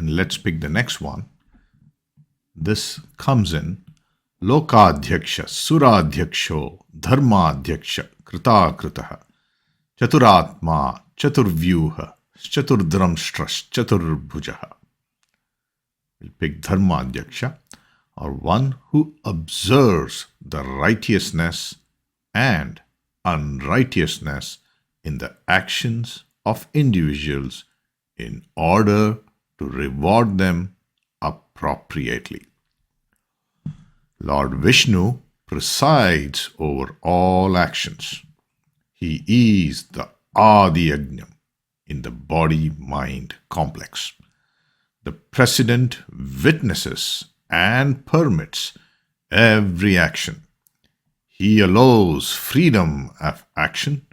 And let's pick the next one. This comes in Lokadhyaksha, Suradhyaksho, Dharma-Adhyaksha, Kritha-Akritah, Chaturatma, Chaturvyuha, Chaturdramstras, Chaturbhujaha. We'll pick Dharma-Adhyaksha, or one who observes the righteousness and unrighteousness in the actions of individuals in order to reward them appropriately. Lord Vishnu presides over all actions. He is the Adi-Yajna in the body-mind complex. The President witnesses and permits every action. He allows freedom of action,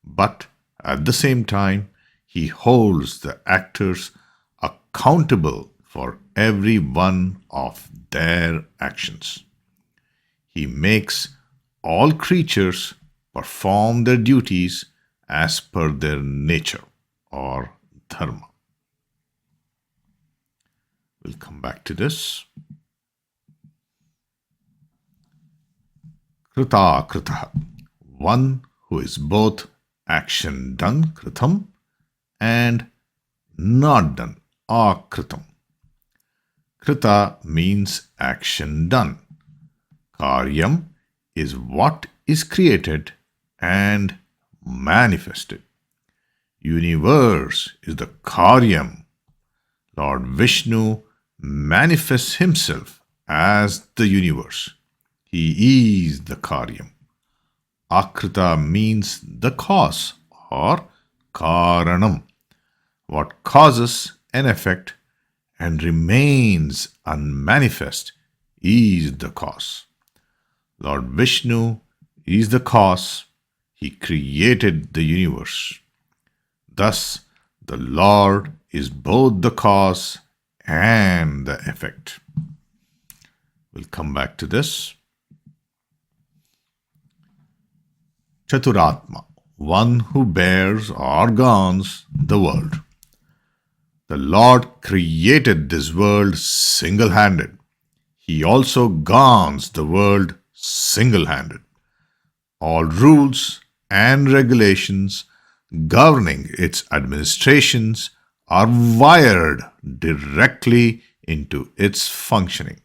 but at the same time, he holds the actors accountable for every one of their actions. He makes all creatures perform their duties as per their nature or dharma. We'll come back to this. Kritha-Akritah, one who is both action done, kritham, and not done, akritam. Kritha means action done. Karyam is what is created and manifested. Universe is the karyam. Lord Vishnu manifests himself as the universe. He is the karyam. Akrita means the cause or karanam, what causes an effect and remains unmanifest is the cause. Lord Vishnu is the cause. He created the universe. Thus, the Lord is both the cause and the effect. We'll come back to this. Chaturatma, one who bears or governs the world. The Lord created this world single-handed. He also governs the world single-handed. All rules and regulations governing its administrations are wired directly into its functioning.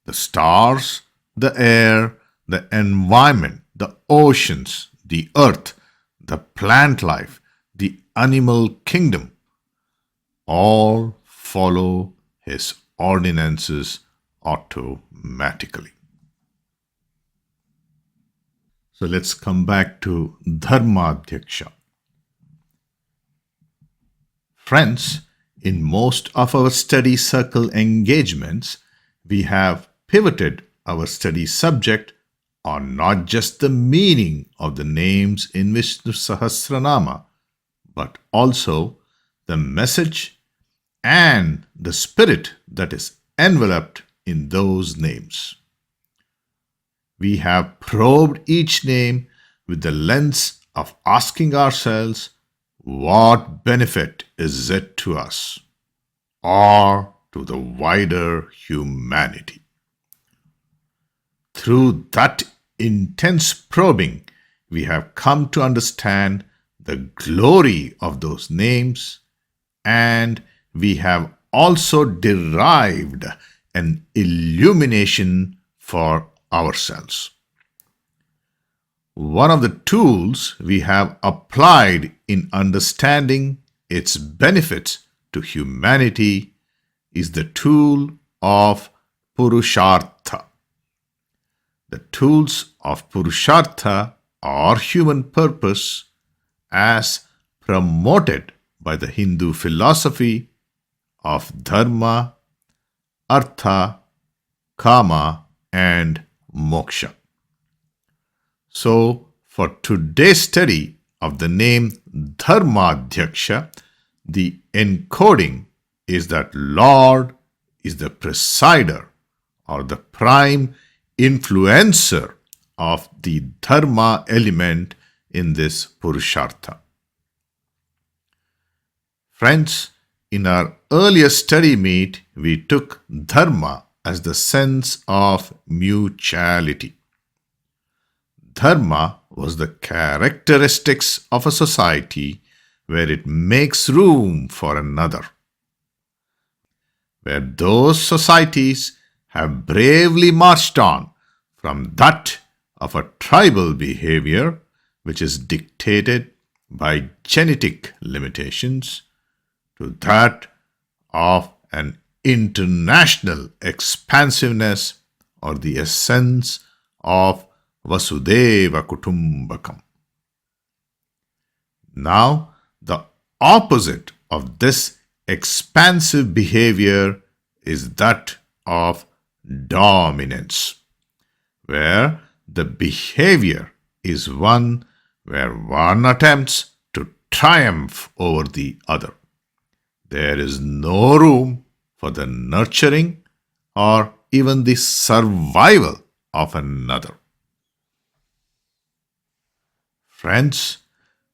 The stars, the air, the environment, the oceans, the earth, the plant life, the animal kingdom, all follow his ordinances automatically. So let's come back to Dharma-Adhyaksha. Friends, in most of our study circle engagements, we have pivoted our study subject on not just the meaning of the names in Vishnusahasranama, but also the message and the spirit that is enveloped in those names. We have probed each name with the lens of asking ourselves, what benefit is it to us or to the wider humanity? Through that intense probing, we have come to understand the glory of those names, and we have also derived an illumination for ourselves. One of the tools we have applied in understanding its benefits to humanity is the tool of Purushartha. The tools of Purushartha or human purpose, as promoted by the Hindu philosophy of Dharma, Artha, Kama, and Moksha. So, for today's study of the name Dharma-Adhyaksha, the encoding is that Lord is the presider or the prime influencer of the Dharma element in this Purushartha. Friends, In our earlier study meet, we took dharma as the sense of mutuality. Dharma was the characteristics of a society where it makes room for another, where those societies have bravely marched on from that of a tribal behavior, which is dictated by genetic limitations, to that of an international expansiveness or the essence of Vasudeva Kutumbakam. Now, the opposite of this expansive behavior is that of dominance, where the behavior is one where one attempts to triumph over the other. There is no room for the nurturing or even the survival of another. Friends,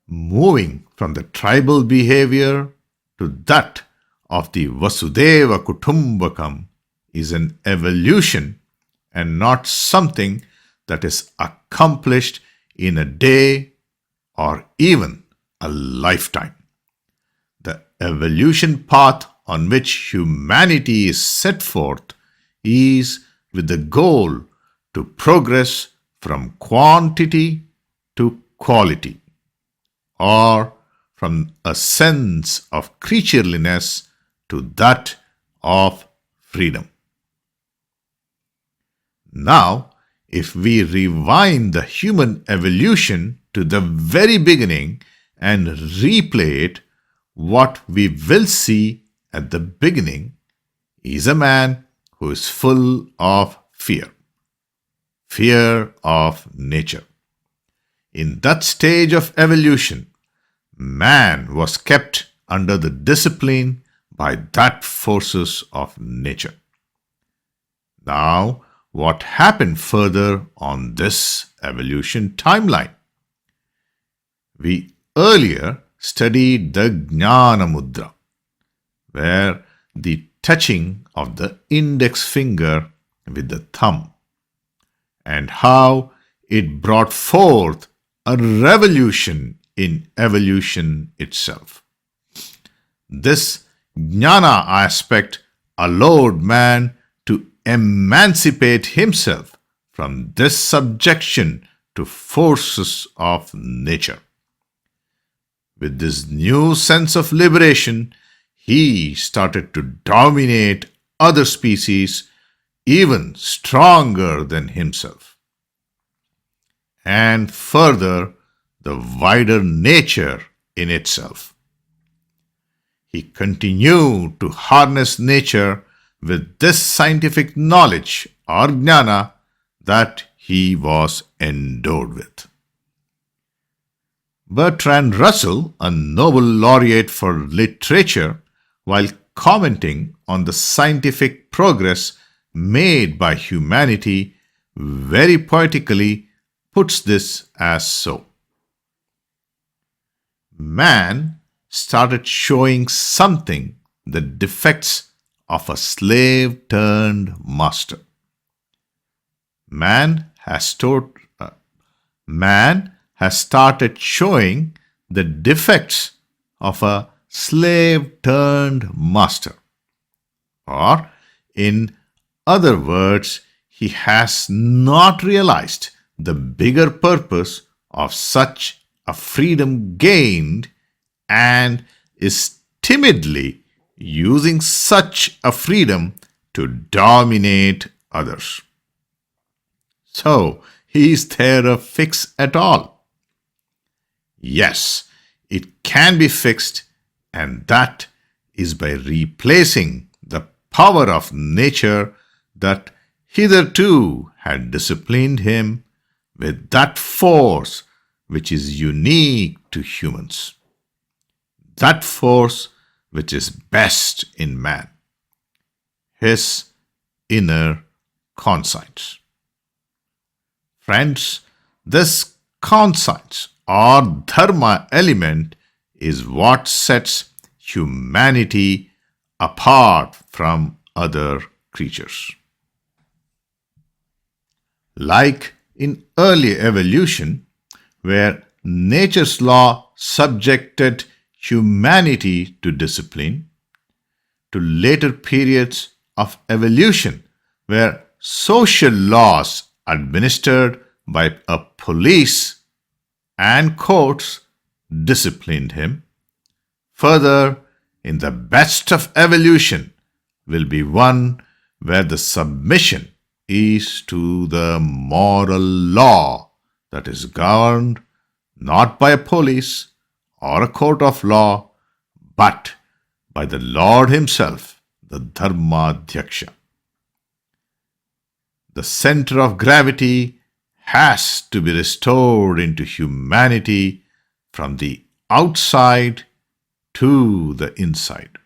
moving from the tribal behavior to that of the Vasudeva Kutumbakam is an evolution and not something that is accomplished in a day or even a lifetime. The evolution path on which humanity is set forth is with the goal to progress from quantity to quality, or from a sense of creatureliness to that of freedom. Now, if we rewind the human evolution to the very beginning and replay it, what we will see at the beginning is a man who is full of fear of nature. In that stage of evolution, man was kept under the discipline by that forces of nature. Now, what happened further on this evolution timeline? We earlier studied the Jnana Mudra, where the touching of the index finger with the thumb, and how it brought forth a revolution in evolution itself. This Jnana aspect allowed man to emancipate himself from this subjection to forces of nature. With this new sense of liberation, he started to dominate other species even stronger than himself, and further the wider nature in itself. He continued to harness nature with this scientific knowledge or jnana that he was endowed with. Bertrand Russell, a Nobel laureate for literature, while commenting on the scientific progress made by humanity, very poetically puts this as so. Man started showing something the defects of a slave turned master. Man has started showing the defects of a slave turned master. Or, in other words, he has not realized the bigger purpose of such a freedom gained and is timidly using such a freedom to dominate others. So, is there a fix at all? Yes, it can be fixed, and that is by replacing the power of nature that hitherto had disciplined him with that force which is unique to humans, that force which is best in man, his inner conscience. Friends, this conscience or dharma element is what sets humanity apart from other creatures. Like in early evolution, where nature's law subjected humanity to discipline, to later periods of evolution, where social laws administered by a police and courts disciplined him. Further, in the best of evolution will be one where the submission is to the moral law that is governed not by a police or a court of law, but by the Lord Himself, the Dharma-Adhyaksha. The center of gravity has to be restored into humanity from the outside to the inside.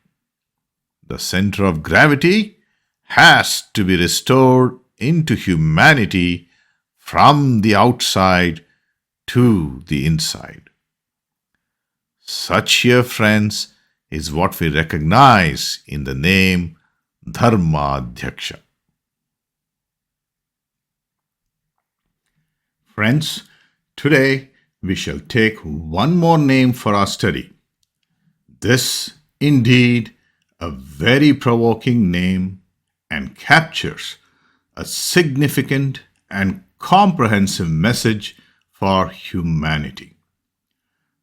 The center of gravity has to be restored into humanity from the outside to the inside. Such here, friends, is what we recognize in the name Dharma-Adhyaksha. Friends, today we shall take one more name for our study. This, indeed, a very provoking name and captures a significant and comprehensive message for humanity.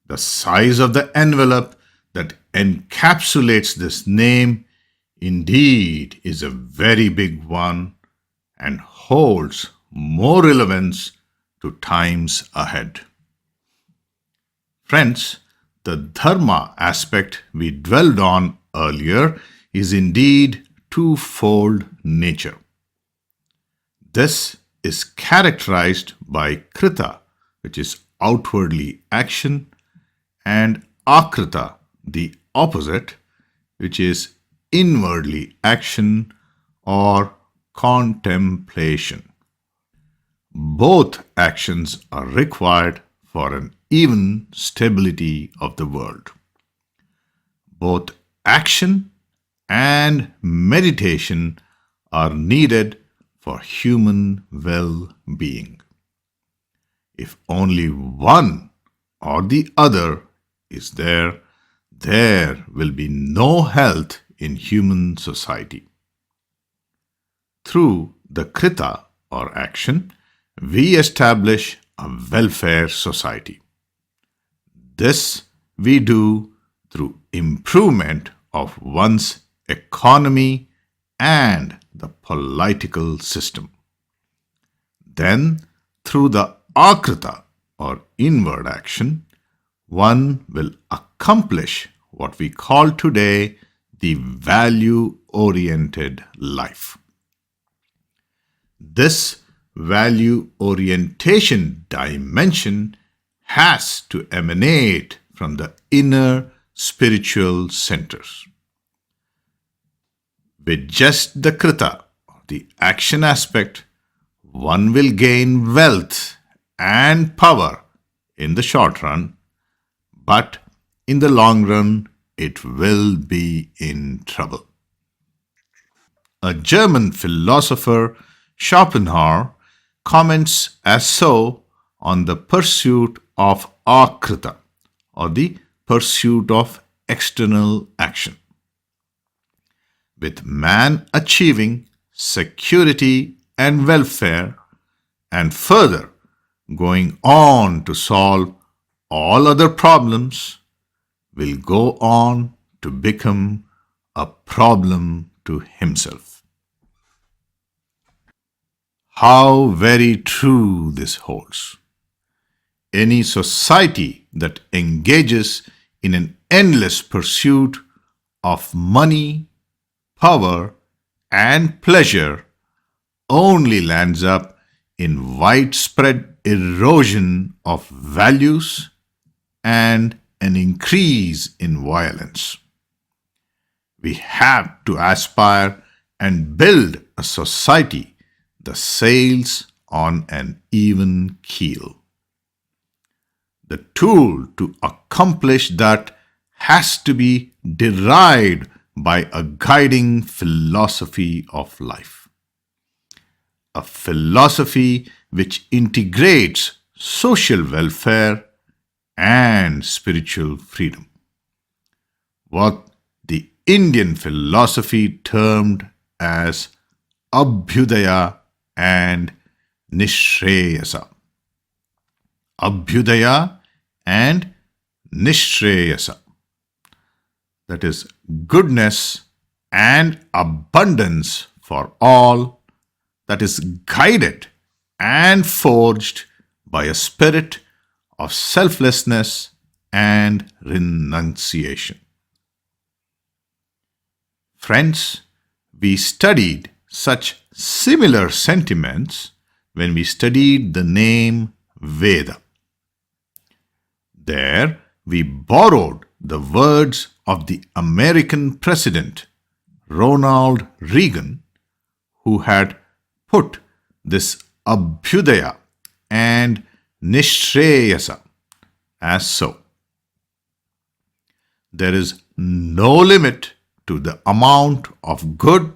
The size of the envelope that encapsulates this name indeed is a very big one and holds more relevance to times ahead. Friends, the dharma aspect we dwelled on earlier is indeed twofold nature. This is characterized by Kritha, which is outwardly action, and Akritha, the opposite, which is inwardly action or contemplation. Both actions are required for an even stability of the world. Both action and meditation are needed for human well-being. If only one or the other is there, there will be no health in human society. Through the Kritha or action, we establish a welfare society. This we do through improvement of one's economy and the political system. Then, through the Akritha or inward action, one will accomplish what we call today the value-oriented life. This value orientation dimension has to emanate from the inner spiritual centers. With just the Kritha, the action aspect, one will gain wealth and power in the short run, but in the long run, it will be in trouble. A German philosopher, Schopenhauer, comments as so on the pursuit of Akritha, or the pursuit of external action. With man achieving security and welfare, and further going on to solve all other problems, will go on to become a problem to himself. How very true this holds. Any society that engages in an endless pursuit of money, power, and pleasure only lands up in widespread erosion of values and an increase in violence. We have to aspire and build a society that sails on an even keel. The tool to accomplish that has to be derived by a guiding philosophy of life. A philosophy which integrates social welfare and spiritual freedom. What the Indian philosophy termed as Abhyudaya and Nishreyasa. Abhyudaya and Nishreyasa. That is goodness and abundance for all, that is guided and forged by a spirit of selflessness and renunciation. Friends, we studied such similar sentiments when we studied the name Veda. There we borrowed the words of the American president Ronald Reagan, who had put this Abhyudaya and Nishreyasa as so. There is no limit to the amount of good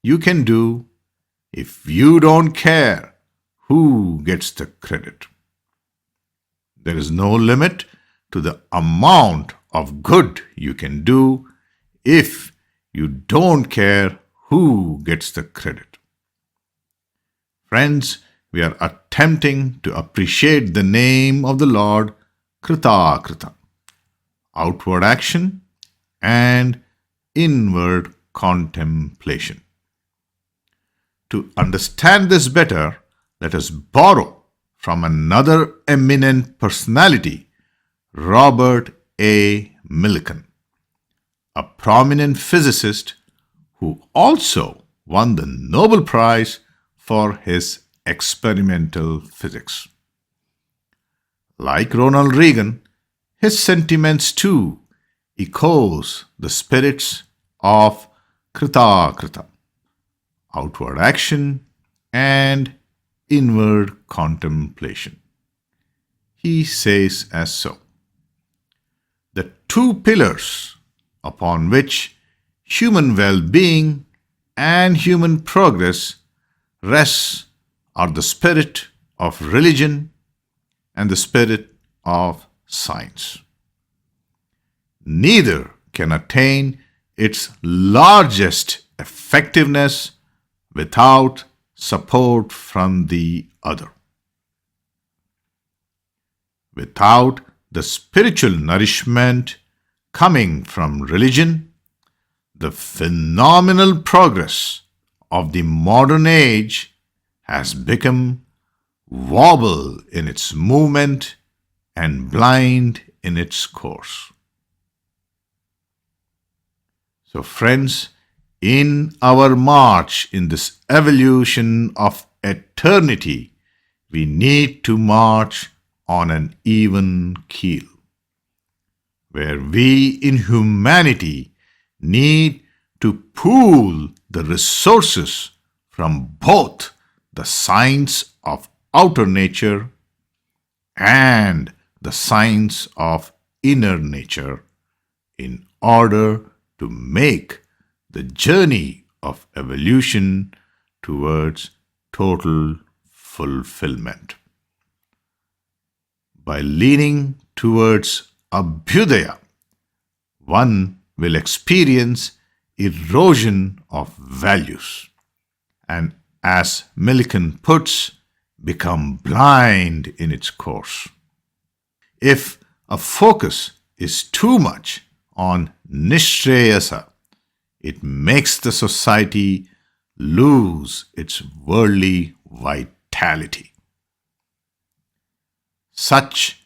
you can do if you don't care who gets the credit. There is no limit to the amount of good you can do if you don't care who gets the credit. Friends, we are attempting to appreciate the name of the Lord Kritha-Akritha, outward action and inward contemplation. To understand this better, let us borrow from another eminent personality, Robert A. Millikan, a prominent physicist who also won the Nobel Prize for his experimental physics. Like Ronald Reagan, his sentiments too echoes the spirits of Kritha-Akritha, outward action and inward contemplation. He says as so. The two pillars upon which human well-being and human progress rests are the spirit of religion and the spirit of science. Neither can attain its largest effectiveness without support from the other. Without the spiritual nourishment coming from religion, the phenomenal progress of the modern age has become wobble in its movement and blind in its course. So friends, in our march in this evolution of eternity, we need to march on an even keel, where we in humanity need to pool the resources from both the science of outer nature and the science of inner nature in order to make the journey of evolution towards total fulfillment. By leaning towards Abhyudaya, one will experience erosion of values and, as Millikan puts, become blind in its course. If a focus is too much on Nishreyasa, it makes the society lose its worldly vitality. Such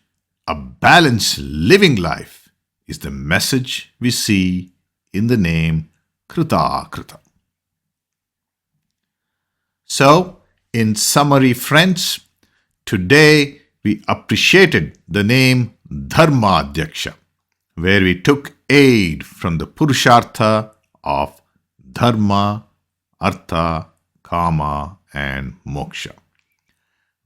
a balanced living life is the message we see in the name Kritha-Akritha. So, in summary, friends, today we appreciated the name Dharma-Adhyaksha, where we took aid from the Purushartha of Dharma, Artha, Kama, and Moksha.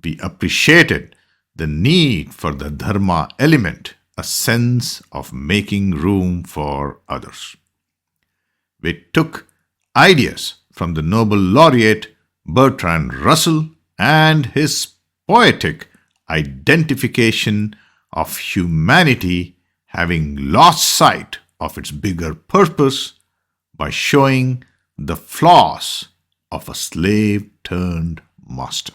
We appreciated the need for the Dharma element a sense of making room for others. We took ideas from the Nobel laureate Bertrand Russell and his poetic identification of humanity having lost sight of its bigger purpose by showing the flaws of a slave turned master.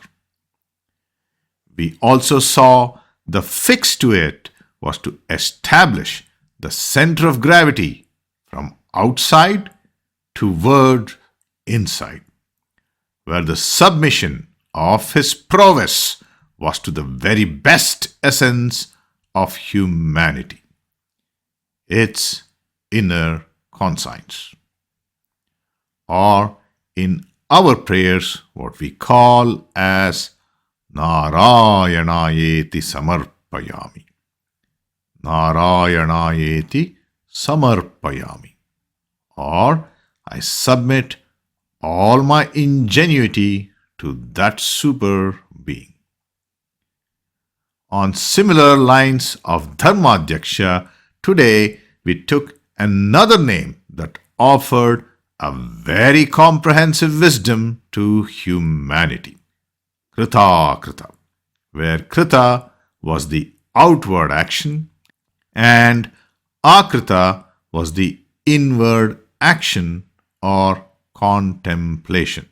We also saw the fix to it was to establish the center of gravity from outside toward inside, where the submission of his prowess was to the very best essence of humanity, its inner conscience, or in our prayers what we call as Narayanayeti Samarpayami. Narayanayeti Samarpayami, or I submit all my ingenuity to that super being. On similar lines of Dharma-Adhyaksha, today we took another name that offered a very comprehensive wisdom to humanity, Kritha-Akritha, where Kritha was the outward action and Akritha was the inward action or contemplation.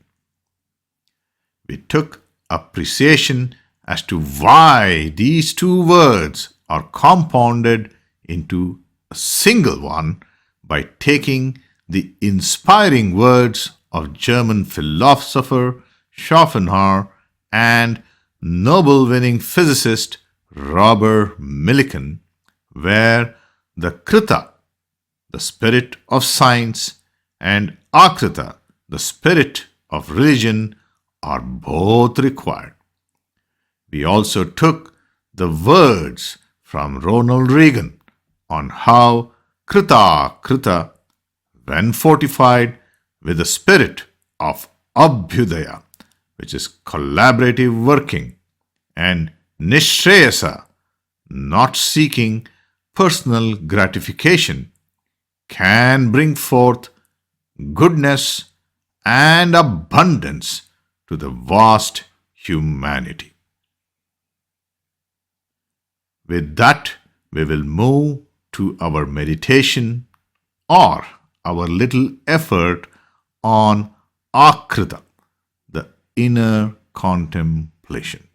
We took appreciation as to why these two words are compounded into a single one by taking the inspiring words of German philosopher Schopenhauer and Nobel-winning physicist Robert Millikan, where the Kritha, the spirit of science, and Akritha, the spirit of religion, are both required. We also took the words from Ronald Reagan on how Kritha-Akritha, when fortified with the spirit of Abhyudaya, which is collaborative working, and Nishreyasa, not seeking personal gratification, can bring forth goodness and abundance to the vast humanity. With that, we will move to our meditation or our little effort on Akritha, the inner contemplation.